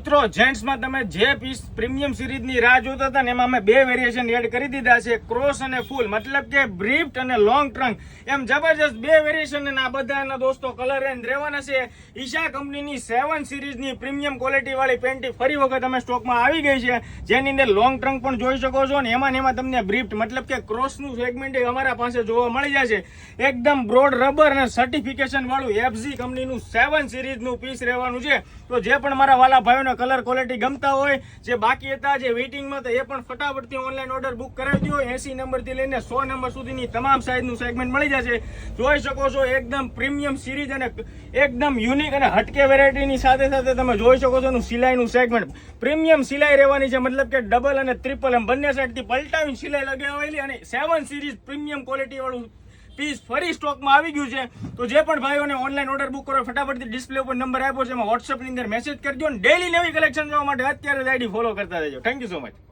મિત્રો જેન્ટ્સમાં તમે જે પીસ પ્રીમિયમ સિરીઝની રાહ જોતા હતા ને એમાં અમે બે વેરિએશન એડ કરી દીધા છે, ક્રોસ અને ફૂલ, મતલબ કે બ્રીફ્ટ અને લોંગ ટ્રંક, એમ જબરજસ્ત બે વેરિએશન. અને આ બધાના દોસ્તો કલર રેન્જ રહેવાના છે. ઈશા કંપનીની 7 સિરીઝની પ્રીમિયમ ક્વોલિટી વાળી પેન્ટી ફરી વખત અમે સ્ટોકમાં આવી ગઈ છે, જેની અંદર લોંગ ટ્રંક પણ જોઈ શકો છો ને એમાં તમને બ્રીફ્ટ મતલબ કે ક્રોસનું સેગમેન્ટ અમારા પાસે જોવા મળી જશે. એકદમ બ્રોડ રબર અને સર્ટિફિકેશન વાળું FZ કંપનીનું 7 સિરીઝનું પીસ રહેવાનું છે. તો જે પણ મારા વાલા ભાઈઓને કલર ક્વોલિટી ગમતા હોય, જે બાકી હતા, જે વેઇટિંગમાં હતા, એ પણ ફટાફટથી ઓનલાઈન ઓર્ડર બુક કરાવી દો. 80 નંબરથી લઈને 100 નંબર સુધીની તમામ સાઇઝનું સેગમેન્ટ મળી જશે. જોઈ શકો છો એકદમ પ્રીમિયમ સિરીઝ અને એકદમ યુનિક અને હટકે વેરાયટીની સાથે તમે જોઈ શકો છો સિલાઈનું સેગમેન્ટ. પ્રીમિયમ સિલાઈ રહેવાની છે, મતલબ કે ડબલ અને ટ્રિપલ એમ બંને સાઈડથી પલટાવીને સિલાઈ લગાવેલી અને 7 સિરીઝ પ્રીમિયમ ક્વોલિટી વાળું પીસ ફરી સ્ટોકમાં આવી ગયું છે. તો જે પણ ભાઈઓને ઓનલાઈન ઓર્ડર બુક કરો ફટાફટથી ડિસ્પ્લે ઉપર નંબર આપ્યો છે, એમાં WhatsApp ની અંદર મેસેજ કરજો. અને ડેઈલી નવી કલેક્શન જોવા માટે અત્યારે જ આઈડી ફોલો કરતા રહેજો. Thank you so much.